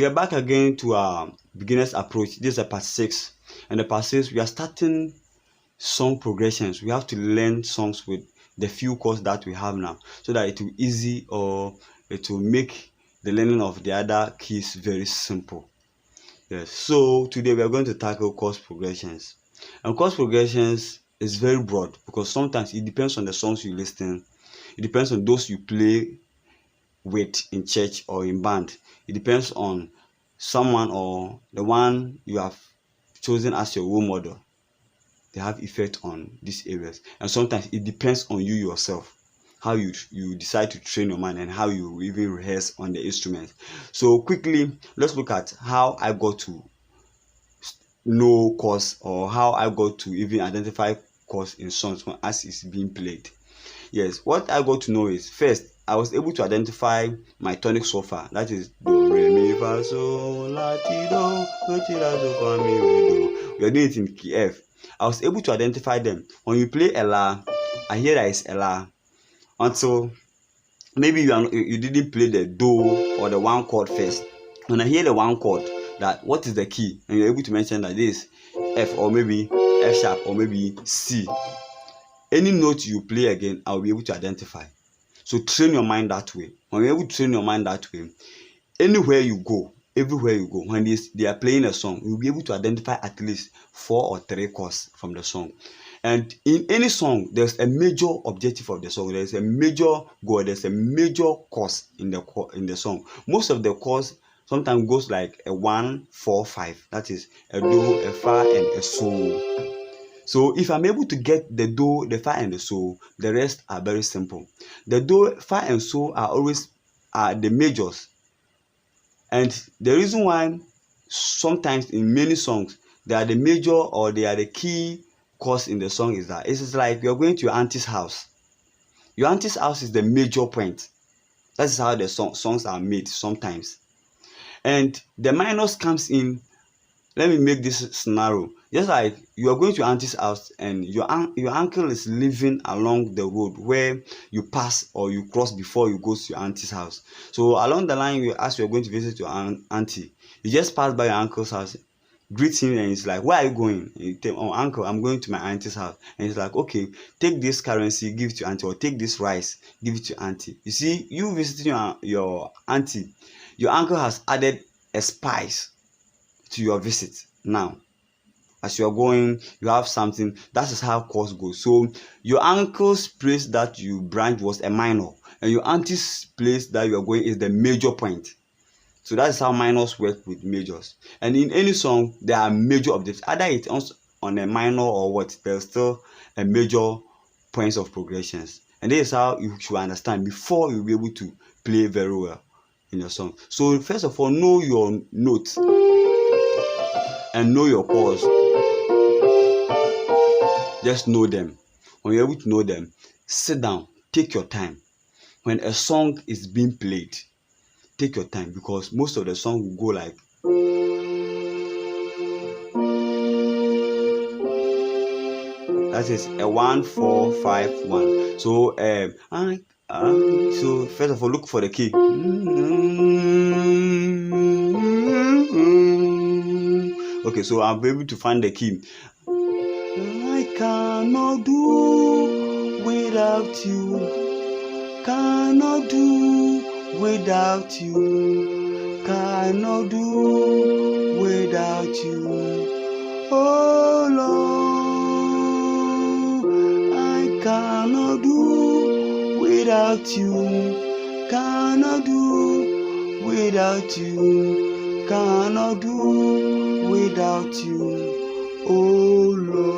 We are back again to our beginner's approach. This is part 6. And the part 6, we are starting song progressions. We have to learn songs with the few chords that we have now, so that it will be easy, or it will make the learning of the other keys very simple. Yes. So today we are going to tackle chord progressions. And chord progressions is very broad because sometimes it depends on the songs you listen. It depends on those you play with in church or in band. It depends on someone or the one you have chosen as your role model. They have effect on these areas, and sometimes it depends on you yourself, how you decide to train your mind and how you even rehearse on the instrument. So quickly, let's look at how I got to know chords, or how I got to even identify chords in songs as it's being played. Yes, what I got to know is, first, I was able to identify my tonic so far. That is do, re, mi, fa, sol, la, ti, do, ti, la, so, fa, mi, re, do. We are doing it in key F. I was able to identify them. When you play a la, I hear that it's a la. Until maybe you didn't play the do or the one chord first. When I hear the one chord, that what is the key, and you're able to mention that this F, or maybe F sharp, or maybe C. Any note you play again, I'll be able to identify. So train your mind that way. When you're able to train your mind that way, anywhere you go, everywhere you go, when they are playing a song, you'll be able to identify at least 4 or 3 chords from the song. And in any song, there's a major objective of the song. There's a major goal. There's a major chords in the song. Most of the chords sometimes goes like a 1, 4, 5. That is a do, a fa, and a sol. So if I'm able to get the do, the fa, and the sol, the rest are very simple. The do, fa, and sol are always the majors. And the reason why sometimes in many songs they are the major or they are the key chords in the song is that it's like you're going to your auntie's house. Your auntie's house is the major point. That is how the songs are made sometimes. And the minors comes in. Let me make this scenario. Just like you are going to your auntie's house and your uncle is living along the road where you pass or you cross before you go to your auntie's house. So along the line, as you're going to visit your auntie, you just pass by your uncle's house, greet him, and he's like, "Where are you going?" And you tell, "Oh, uncle, I'm going to my auntie's house." And he's like, "Okay, take this currency, give it to auntie, or take this rice, give it to auntie." You see, you visiting your auntie, your uncle has added a spice to your visit. Now, as you are going, you have something. That is how chords go. So your uncle's place that you branch was a minor, and your auntie's place that you are going is the major point. So that is how minors work with majors. And in any song, there are major objects. Either it's on a minor or what, there's still a major points of progressions. And this is how you should understand before you'll be able to play very well in your song. So first of all, know your notes and know your chords. Just know them. When you're able to know them, sit down, take your time. When a song is being played, take your time, because most of the song will go like, that is a 1, 4, 5, 1. So so first of all, look for the key. Okay, so I'll be able to find the key. I cannot do without you. Cannot do without you. Cannot do without you. Oh Lord, I cannot do without you. Cannot do without you. Cannot do without you. Oh Lord.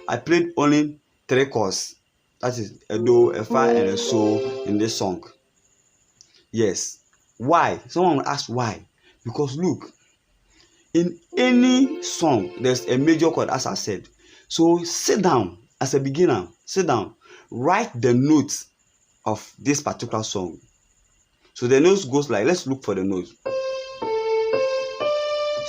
I played only 3 chords. That is a do, a fa, and a sol in this song. Yes. Why? Someone will ask why. Because look, in any song, there's a major chord, as I said. So sit down as a beginner. Sit down. Write the notes of this particular song. So the notes goes like, let's look for the notes.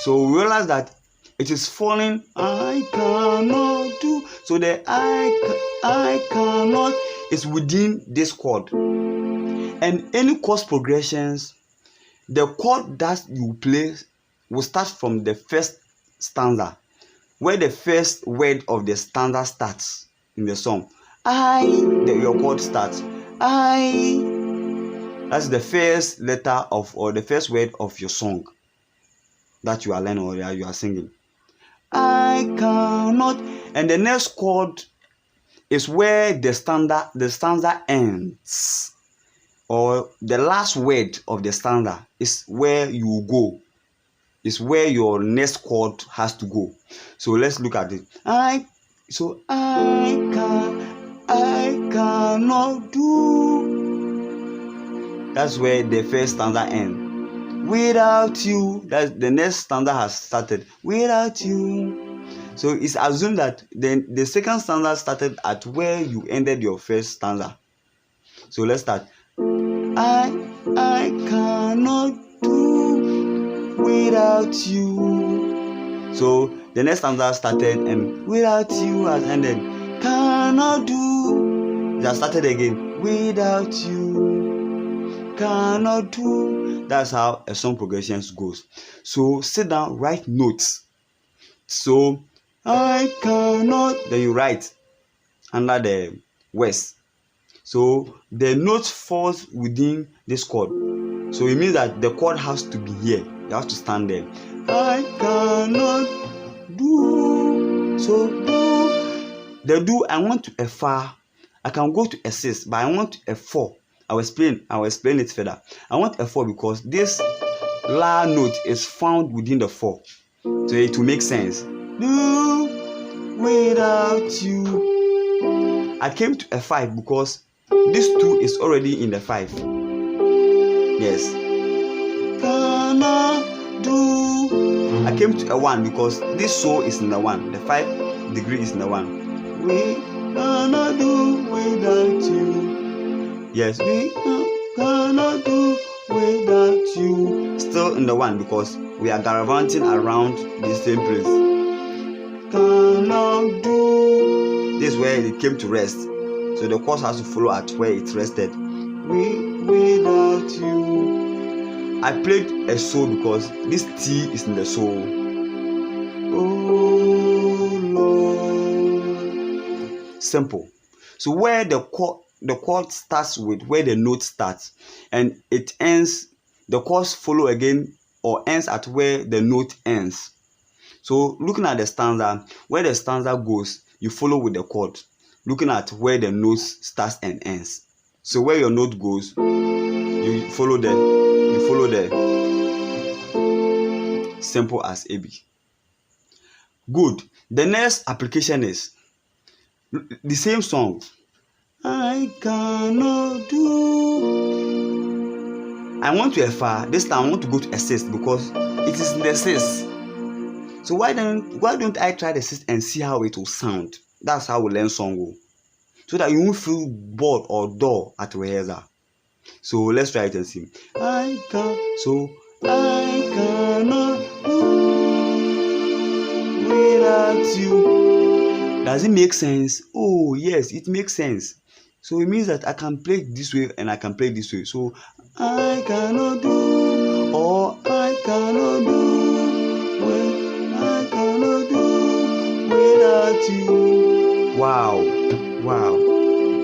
So we realize that it is falling. I cannot do. So the I cannot is within this chord. And any chord progressions the chord that you play will start from the first stanza, where the first word of the stanza starts in the song. Your chord starts. That's the first letter of, or the first word of your song that you are learning or you are singing. I cannot. And the next chord is where the stanza ends, or the last word of the stanza is where you go. Is where your next chord has to go. So let's look at it. I cannot do. That's where the first stanza ends. Without you, that the next stanza has started. Without you. So it's assumed that then the second stanza started at where you ended your first stanza. So let's start. I cannot do without you. So the next stanza started and without you has ended. Cannot do. That started again. Without you. Cannot do. That's how a song progression goes. So sit down, write notes. So I cannot. Then you write under the words. So the note falls within this chord. So it means that the chord has to be here. You have to stand there. I cannot do. So do. The do, I want to a fa. I can go to a 6, but I want a 4. I'll explain it further. I want a 4 because this la note is found within the 4. So it will make sense. Do without you. I came to a 5 because this 2 is already in the 5. Yes. Cannot do. I came to a 1 because this so is in the 1. The 5 degree is in the 1. We cannot do without you. Yes, we cannot do without you. Still in the 1 because we are gallivanting around the same place. Cannot do. This is where it came to rest. So the chord has to follow at where it rested. Without you. I played a so because this T is in the so. Oh Lord. Simple. So where the chord starts with where the note starts, and it ends, the chords follow again or ends at where the note ends. So looking at the stanza, where the stanza goes, you follow with the chord. Looking at where the note starts and ends. So where your note goes, you follow there. Simple as AB. Good. The next application is the same song. I cannot do. I want to a fa. This time I want to go to a 6 because it is in the 6. So why don't I try the 6 and see how it will sound? That's how we learn song. So that you won't feel bored or dull at rehearsal. So let's try it and see. I cannot do without you. Does it make sense? Oh yes, it makes sense. So it means that I can play it this way and I can play it this way. So I cannot do, or I cannot do without you. Wow.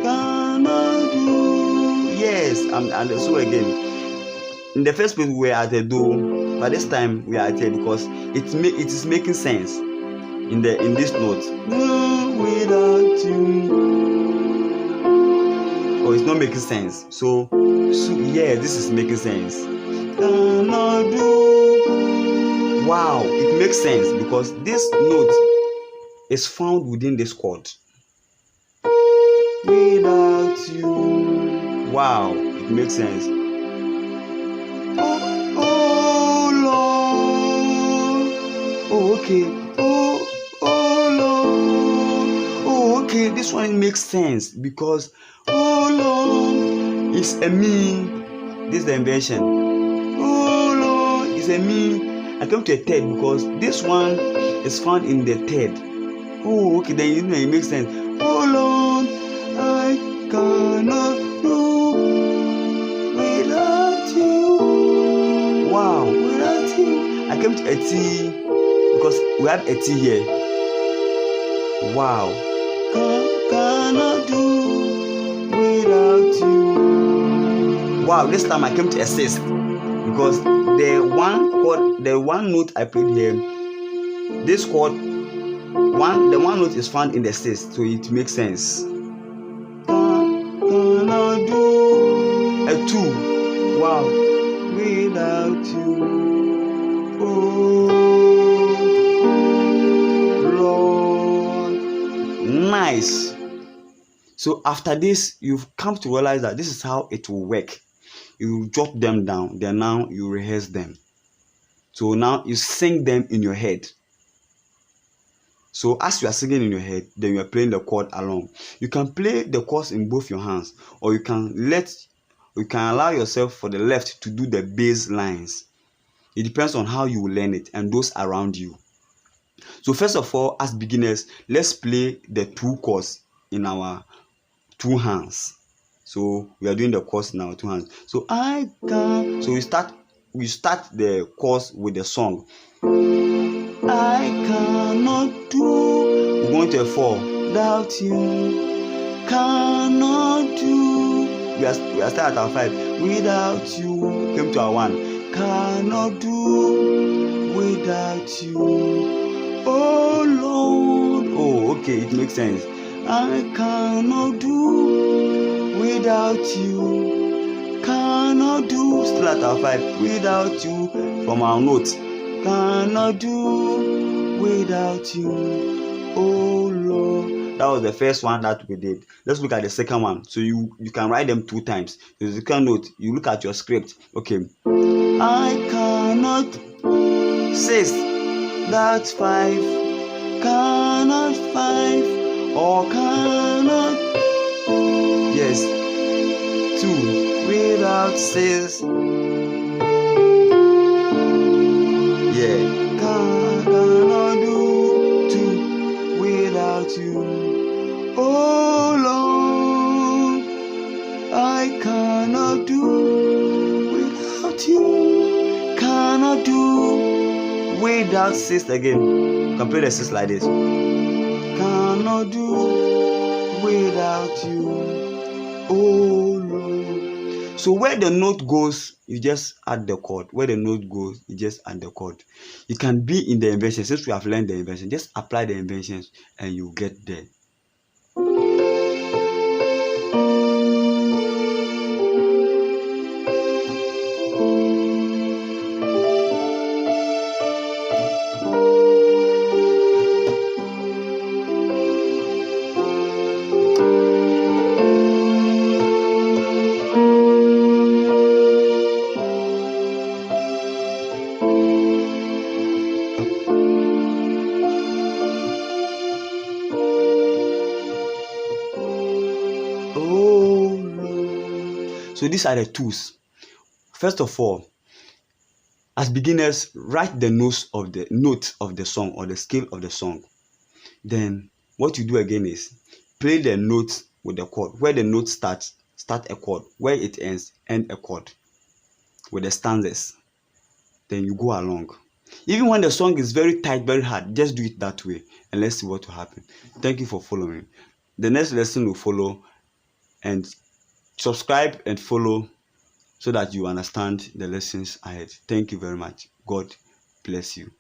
Cannot do. Yes, and so again. In the first place we were at a do, but this time we are at a because it is making sense in this note. No, without you. Oh, it's not making sense. So yeah, this is making sense. Cannot do. Wow, it makes sense because this note is found within this chord. Without you. Wow, it makes sense. Oh Lord. Oh, okay. Oh Lord. Oh, okay. This one makes sense because oh Lord is a me. This is the invention. Oh Lord is a me. I come to a third because this one is found in the third. Oh, okay. Then it makes sense. Oh Lord, I cannot do without you. I came to a T because we have a T here. Wow. Cannot do without you. Wow, this time I came to a sixth because the one note I played here, this chord, the one note is found in the sixth, so it makes sense. Cannot do a two. Wow, without you. Oh Lord, nice. So after this, you've come to realize that this is how it will work. You jot them down, then now you rehearse them. So now you sing them in your head. So as you are singing in your head, then you are playing the chord along. You can play the chords in both your hands, or you can allow yourself for the left to do the bass lines. It depends on how you will learn it and those around you. So first of all, as beginners, let's play the two chords in our two hands. So we are doing the chords in our two hands. So I can. So we start the chords with the song. I cannot do. We're going to a 4. Without you. Cannot do. We are still at our 5. Without you. Came to our 1. Cannot do without you. Oh Lord. Oh, okay, it makes sense. I cannot do without you. Cannot do. Still at our 5. Without you. From our notes. Cannot do without you. Oh Lord. That was the first one that we did. Let's look at the second one. So you can write them 2 times. The second note, you look at your script. Okay. I cannot. 6. That's 5. Cannot 5. Or cannot. Yes. 2. Without 6. Yeah. Cannot do 2 without you. Oh Lord, I cannot do without you. Cannot do without 6 again. You can play the 6 like this. Cannot do without you. Oh Lord. So where the note goes, you just add the chord. Where the note goes, you just add the chord. You can be in the inversion. Since we have learned the inversion, just apply the inversions and you get there. So these are the tools. First of all, as beginners, write the notes of the song or the scale of the song. Then what you do again is play the notes with the chord. Where the note starts, start a chord. Where it ends, end a chord with the stanzas. Then you go along. Even when the song is very tight, very hard, just do it that way and let's see what will happen. Thank you for following. The next lesson will follow, and subscribe and follow so that you understand the lessons ahead. Thank you very much. God bless you.